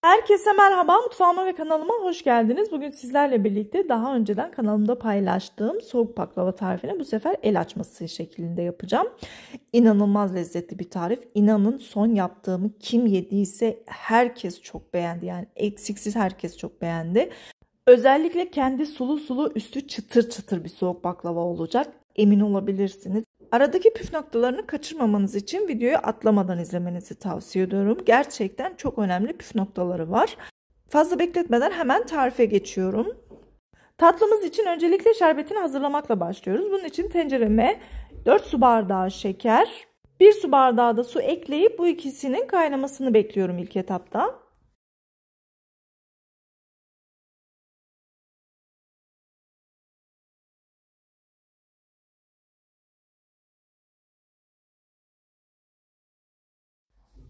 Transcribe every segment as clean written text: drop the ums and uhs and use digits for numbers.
Herkese merhaba, mutfağıma ve kanalıma hoş geldiniz. Bugün sizlerle birlikte daha önceden kanalımda paylaştığım soğuk baklava tarifini bu sefer el açması şeklinde yapacağım. İnanılmaz lezzetli bir tarif. İnanın son yaptığımı kim yediyse herkes çok beğendi. Yani eksiksiz herkes çok beğendi. Özellikle kendi sulu sulu üstü çıtır çıtır bir soğuk baklava olacak. Emin olabilirsiniz. Aradaki püf noktalarını kaçırmamanız için videoyu atlamadan izlemenizi tavsiye ediyorum. Gerçekten çok önemli püf noktaları var. Fazla bekletmeden hemen tarife geçiyorum. Tatlımız için öncelikle şerbetini hazırlamakla başlıyoruz. Bunun için tencereme 4 su bardağı şeker, 1 su bardağı da su ekleyip bu ikisinin kaynamasını bekliyorum ilk etapta.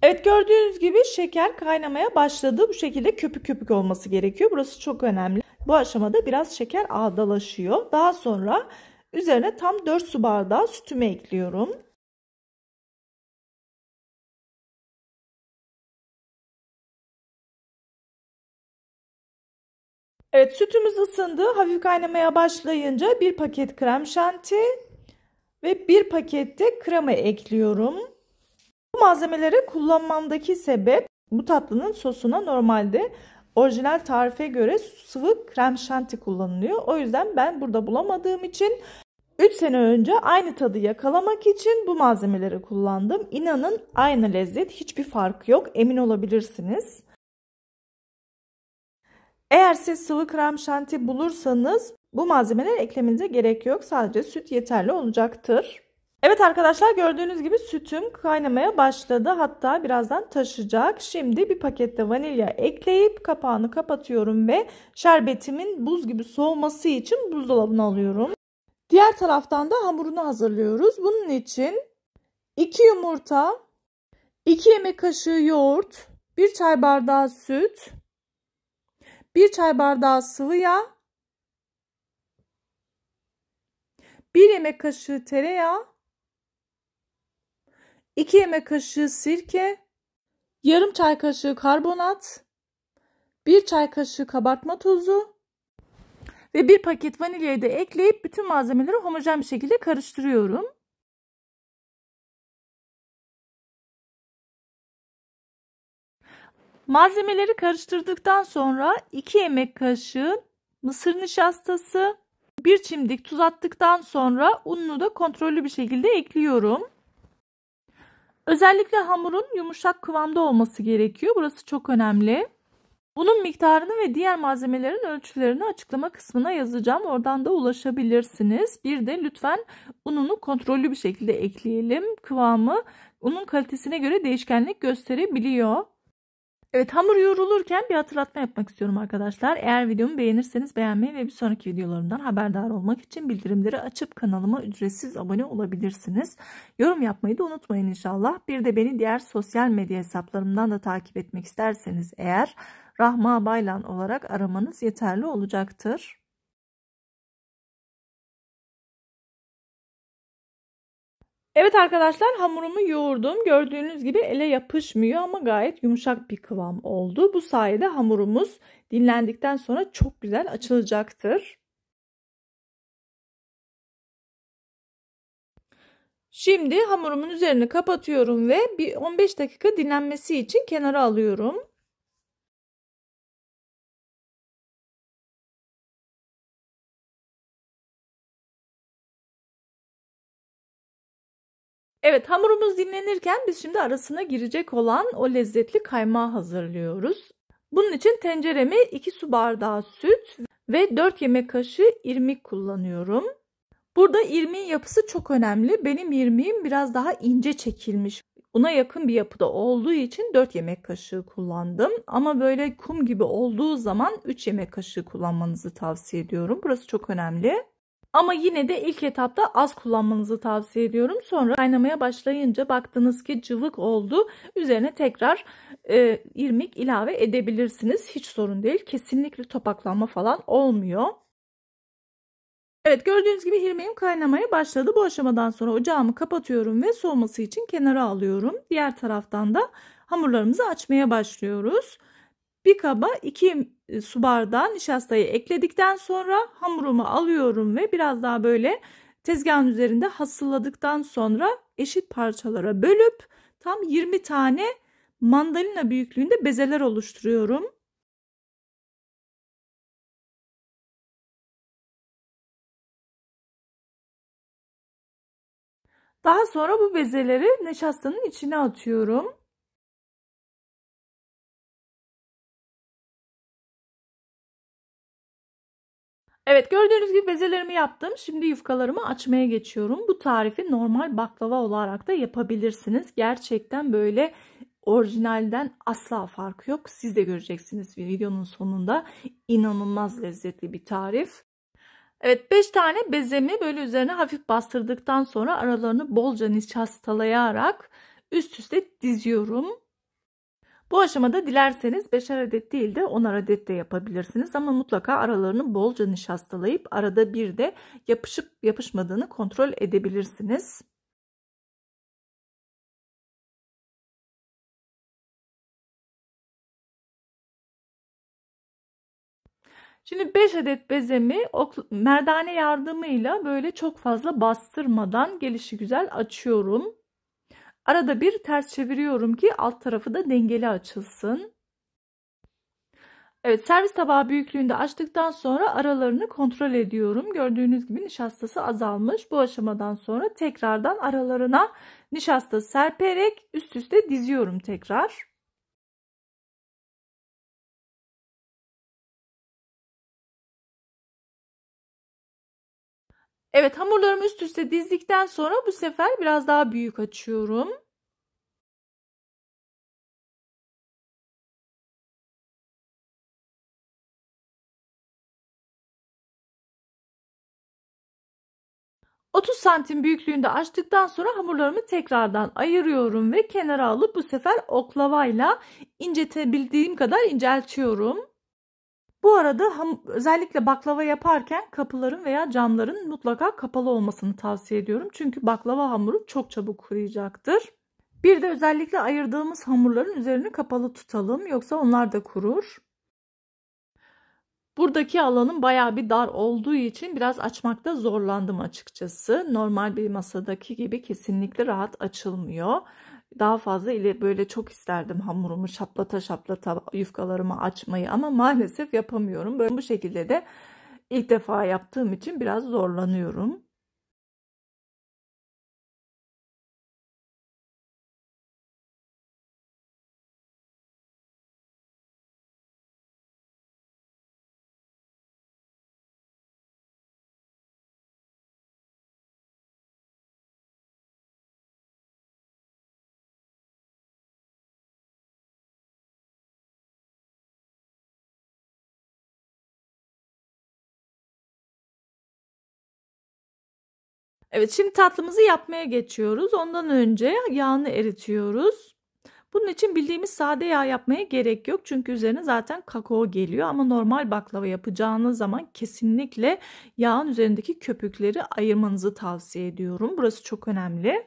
Evet, gördüğünüz gibi şeker kaynamaya başladı. Bu şekilde köpük köpük olması gerekiyor. Burası çok önemli. Bu aşamada biraz şeker ağdalaşıyor. Daha sonra üzerine tam 4 su bardağı sütümü ekliyorum. Evet, sütümüz ısındı. Hafif kaynamaya başlayınca 1 paket krem şanti ve 1 paket de krema ekliyorum. Bu malzemeleri kullanmamdaki sebep, bu tatlının sosuna normalde orijinal tarife göre sıvı krem şanti kullanılıyor. O yüzden ben burada bulamadığım için 3 sene önce aynı tadı yakalamak için bu malzemeleri kullandım. İnanın aynı lezzet, hiçbir fark yok, emin olabilirsiniz. Eğer siz sıvı krem şanti bulursanız bu malzemeleri eklemenize gerek yok. Sadece süt yeterli olacaktır. Evet arkadaşlar, gördüğünüz gibi sütüm kaynamaya başladı. Hatta birazdan taşacak. Şimdi bir pakette vanilya ekleyip kapağını kapatıyorum ve şerbetimin buz gibi soğuması için buzdolabına alıyorum. Diğer taraftan da hamurunu hazırlıyoruz. Bunun için 2 yumurta, 2 yemek kaşığı yoğurt, 1 çay bardağı süt, 1 çay bardağı sıvı yağ, 1 yemek kaşığı tereyağı, 2 yemek kaşığı sirke, yarım çay kaşığı karbonat, 1 çay kaşığı kabartma tozu ve 1 paket vanilyayı da ekleyip bütün malzemeleri homojen bir şekilde karıştırıyorum. Malzemeleri karıştırdıktan sonra 2 yemek kaşığı mısır nişastası, 1 çimdik tuz attıktan sonra ununu da kontrollü bir şekilde ekliyorum. Özellikle hamurun yumuşak kıvamda olması gerekiyor. Burası çok önemli. Bunun miktarını ve diğer malzemelerin ölçülerini açıklama kısmına yazacağım. Oradan da ulaşabilirsiniz. Bir de lütfen ununu kontrollü bir şekilde ekleyelim. Kıvamı unun kalitesine göre değişkenlik gösterebiliyor. Evet, hamur yoğrulurken bir hatırlatma yapmak istiyorum arkadaşlar. Eğer videomu beğenirseniz beğenmeyi ve bir sonraki videolarımdan haberdar olmak için bildirimleri açıp kanalıma ücretsiz abone olabilirsiniz. Yorum yapmayı da unutmayın inşallah. Bir de beni diğer sosyal medya hesaplarımdan da takip etmek isterseniz eğer Rahma Baylan olarak aramanız yeterli olacaktır. Evet arkadaşlar, hamurumu yoğurdum. Gördüğünüz gibi ele yapışmıyor ama gayet yumuşak bir kıvam oldu. Bu sayede hamurumuz dinlendikten sonra çok güzel açılacaktır. Şimdi hamurumun üzerini kapatıyorum ve bir 15 dakika dinlenmesi için kenara alıyorum. Evet, hamurumuz dinlenirken biz şimdi arasına girecek olan o lezzetli kaymağı hazırlıyoruz. Bunun için tencereme 2 su bardağı süt ve 4 yemek kaşığı irmik kullanıyorum. Burada irmiğin yapısı çok önemli. Benim irmiğim biraz daha ince çekilmiş. Una yakın bir yapıda olduğu için 4 yemek kaşığı kullandım. Ama böyle kum gibi olduğu zaman 3 yemek kaşığı kullanmanızı tavsiye ediyorum. Burası çok önemli. Ama yine de ilk etapta az kullanmanızı tavsiye ediyorum. Sonra kaynamaya başlayınca baktınız ki cıvık oldu. Üzerine tekrar irmik ilave edebilirsiniz. Hiç sorun değil. Kesinlikle topaklanma falan olmuyor. Evet, gördüğünüz gibi irmiğim kaynamaya başladı. Bu aşamadan sonra ocağımı kapatıyorum ve soğuması için kenara alıyorum. Diğer taraftan da hamurlarımızı açmaya başlıyoruz. Bir kaba 2 su bardağı nişastayı ekledikten sonra hamurumu alıyorum ve biraz daha böyle tezgahın üzerinde hasılladıktan sonra eşit parçalara bölüp tam 20 tane mandalina büyüklüğünde bezeler oluşturuyorum. Daha sonra bu bezeleri nişastanın içine atıyorum. Evet, gördüğünüz gibi bezelerimi yaptım. Şimdi yufkalarımı açmaya geçiyorum. Bu tarifi normal baklava olarak da yapabilirsiniz. Gerçekten böyle orijinalden asla farkı yok. Siz de göreceksiniz videonun sonunda. İnanılmaz lezzetli bir tarif. Evet, 5 tane bezemi böyle üzerine hafif bastırdıktan sonra aralarını bolca nişastalayarak üst üste diziyorum. Bu aşamada dilerseniz 5'er adet değil de 10'ar adet de yapabilirsiniz ama mutlaka aralarını bolca nişastalayıp arada bir de yapışıp yapışmadığını kontrol edebilirsiniz. Şimdi 5 adet bezemi merdane yardımıyla böyle çok fazla bastırmadan gelişigüzel açıyorum. Arada bir ters çeviriyorum ki alt tarafı da dengeli açılsın. Evet, servis tabağı büyüklüğünde açtıktan sonra aralarını kontrol ediyorum. Gördüğünüz gibi nişastası azalmış. Bu aşamadan sonra tekrardan aralarına nişasta serperek üst üste diziyorum tekrar. Evet, hamurlarımı üst üste dizdikten sonra bu sefer biraz daha büyük açıyorum. ...30 santim büyüklüğünde açtıktan sonra hamurlarımı tekrardan ayırıyorum ve kenara alıp bu sefer oklavayla inceltebildiğim kadar inceltiyorum. Bu arada özellikle baklava yaparken kapıların veya camların mutlaka kapalı olmasını tavsiye ediyorum. Çünkü baklava hamuru çok çabuk kuruyacaktır. Bir de özellikle ayırdığımız hamurların üzerini kapalı tutalım, yoksa onlar da kurur. Buradaki alanım bayağı bir dar olduğu için biraz açmakta zorlandım açıkçası. Normal bir masadaki gibi kesinlikle rahat açılmıyor. Daha fazla ile böyle çok isterdim hamurumu şaplata şaplata yufkalarımı açmayı ama maalesef yapamıyorum. Böyle bu şekilde de ilk defa yaptığım için biraz zorlanıyorum. Evet, şimdi tatlımızı yapmaya geçiyoruz. Ondan önce yağını eritiyoruz. Bunun için bildiğimiz sade yağ yapmaya gerek yok. Çünkü üzerine zaten kakao geliyor. Ama normal baklava yapacağınız zaman kesinlikle yağın üzerindeki köpükleri ayırmanızı tavsiye ediyorum. Burası çok önemli.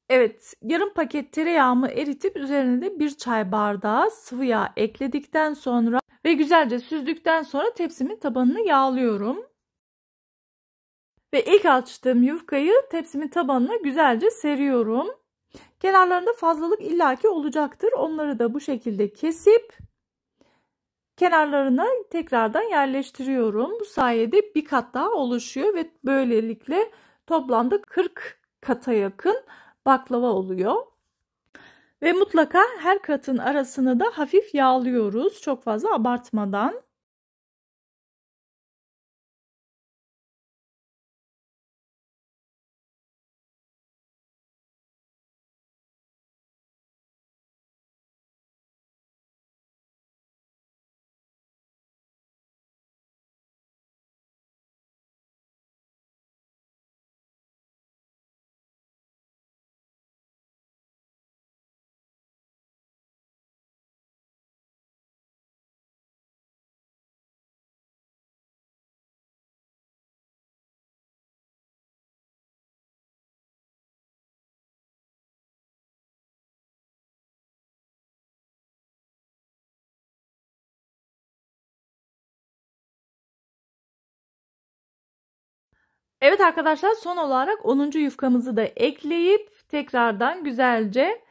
Evet, yarım paket tereyağımı eritip üzerine de 1 çay bardağı sıvı yağ ekledikten sonra ve güzelce süzdükten sonra tepsimin tabanını yağlıyorum. Ve ilk açtığım yufkayı tepsimin tabanına güzelce seriyorum. Kenarlarında fazlalık illaki olacaktır. Onları da bu şekilde kesip kenarlarına tekrardan yerleştiriyorum. Bu sayede bir kat daha oluşuyor ve böylelikle toplamda 40 kata yakın baklava oluyor. Ve mutlaka her katın arasını da hafif yağlıyoruz. Çok fazla abartmadan. Evet arkadaşlar, son olarak 10. yufkamızı da ekleyip tekrardan güzelce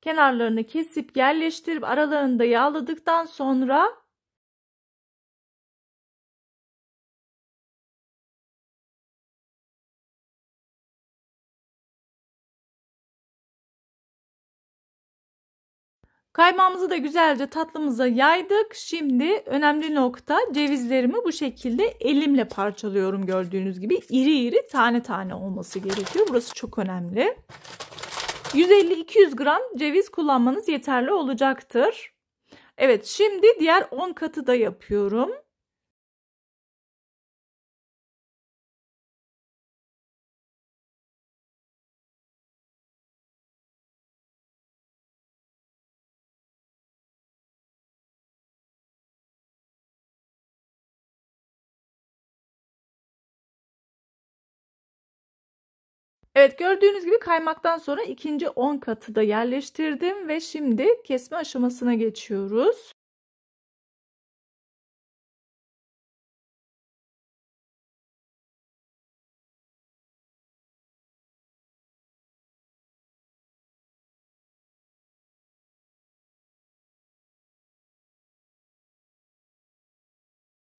kenarlarını kesip yerleştirip aralarını da yağladıktan sonra kaymağımızı da güzelce tatlımıza yaydık. Şimdi önemli nokta, cevizlerimi bu şekilde elimle parçalıyorum. Gördüğünüz gibi iri iri tane tane olması gerekiyor. Burası çok önemli. 150-200 gram ceviz kullanmanız yeterli olacaktır. Evet, şimdi diğer 10 katı da yapıyorum. Evet, gördüğünüz gibi kaymaktan sonra ikinci 10 katı da yerleştirdim ve şimdi kesme aşamasına geçiyoruz.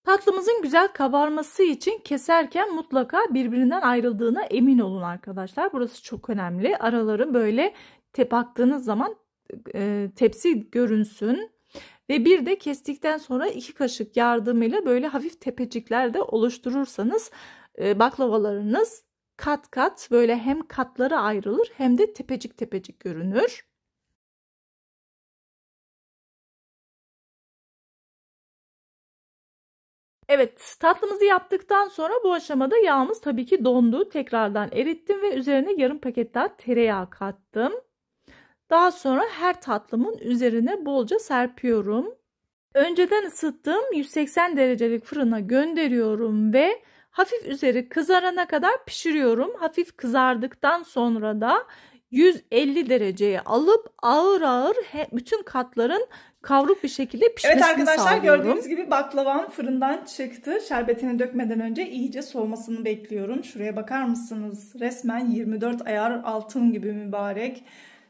Tatlımızın güzel kabarması için keserken mutlaka birbirinden ayrıldığına emin olun arkadaşlar. Burası çok önemli. Araları böyle baktığınız zaman tepsi görünsün. Ve bir de kestikten sonra 2 kaşık yardımıyla böyle hafif tepecikler de oluşturursanız baklavalarınız kat kat böyle hem katları ayrılır hem de tepecik tepecik görünür. Evet, tatlımızı yaptıktan sonra bu aşamada yağımız tabii ki dondu. Tekrardan erittim ve üzerine yarım paket daha tereyağı kattım. Daha sonra her tatlımın üzerine bolca serpiyorum. Önceden ısıttığım 180 derecelik fırına gönderiyorum ve hafif üzeri kızarana kadar pişiriyorum. Hafif kızardıktan sonra da 150 dereceye alıp ağır ağır bütün katların kavruk bir şekilde pişmesini sağlıyorum. Evet arkadaşlar, gördüğünüz gibi baklavam fırından çıktı. Şerbetini dökmeden önce iyice soğumasını bekliyorum. Şuraya bakar mısınız? Resmen 24 ayar altın gibi mübarek.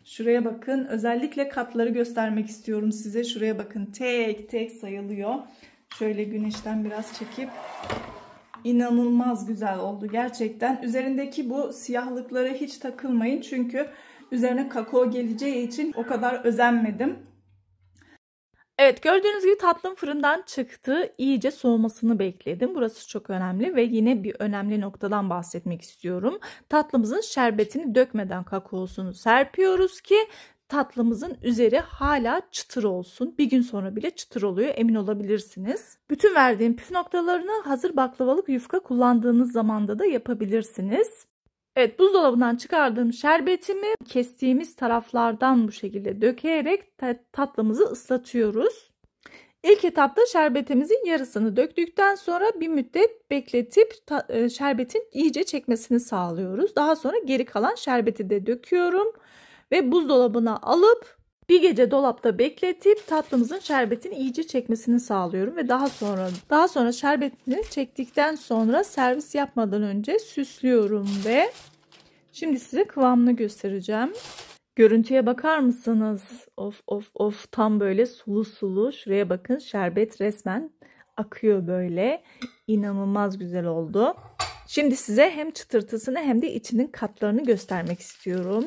Şuraya bakın. Özellikle katları göstermek istiyorum size. Şuraya bakın. Tek tek sayılıyor. Şöyle güneşten biraz çekip. İnanılmaz güzel oldu gerçekten. Üzerindeki bu siyahlıklara hiç takılmayın. Çünkü üzerine kakao geleceği için o kadar özenmedim. Evet, gördüğünüz gibi tatlım fırından çıktı. İyice soğumasını bekledim. Burası çok önemli ve yine bir önemli noktadan bahsetmek istiyorum. Tatlımızın şerbetini dökmeden kakaosunu serpiyoruz ki tatlımızın üzeri hala çıtır olsun. Bir gün sonra bile çıtır oluyor, emin olabilirsiniz. Bütün verdiğim püf noktalarını hazır baklavalık yufka kullandığınız zamanda da yapabilirsiniz. Evet, buzdolabından çıkardığım şerbetimi kestiğimiz taraflardan bu şekilde dökerek tatlımızı ıslatıyoruz. İlk etapta şerbetimizin yarısını döktükten sonra bir müddet bekletip şerbetin iyice çekmesini sağlıyoruz. Daha sonra geri kalan şerbeti de döküyorum ve buzdolabına alıp bir gece dolapta bekletip tatlımızın şerbetini iyice çekmesini sağlıyorum ve daha sonra şerbetini çektikten sonra servis yapmadan önce süslüyorum ve şimdi size kıvamını göstereceğim. Görüntüye bakar mısınız? Of of of, tam böyle sulu sulu. Şuraya bakın, şerbet resmen akıyor böyle. İnanılmaz güzel oldu. Şimdi size hem çıtırtısını hem de içinin katlarını göstermek istiyorum.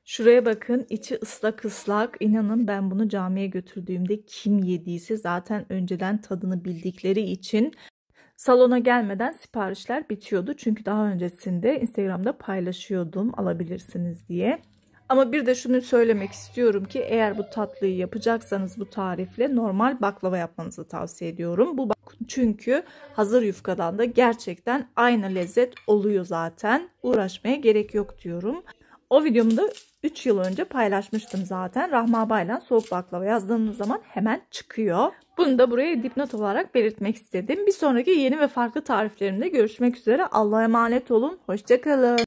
Şuraya bakın, içi ıslak ıslak. İnanın ben bunu camiye götürdüğümde kim yediyse zaten önceden tadını bildikleri için salona gelmeden siparişler bitiyordu. Çünkü daha öncesinde Instagram'da paylaşıyordum alabilirsiniz diye. Ama bir de şunu söylemek istiyorum ki eğer bu tatlıyı yapacaksanız bu tarifle normal baklava yapmanızı tavsiye ediyorum. Bu çünkü hazır yufkadan da gerçekten aynı lezzet oluyor zaten. Uğraşmaya gerek yok diyorum. O videomu da 3 yıl önce paylaşmıştım zaten. Rahmi Abaylan soğuk baklava yazdığınız zaman hemen çıkıyor. Bunu da buraya dipnot olarak belirtmek istedim. Bir sonraki yeni ve farklı tariflerimde görüşmek üzere. Allah'a emanet olun. Hoşça kalın.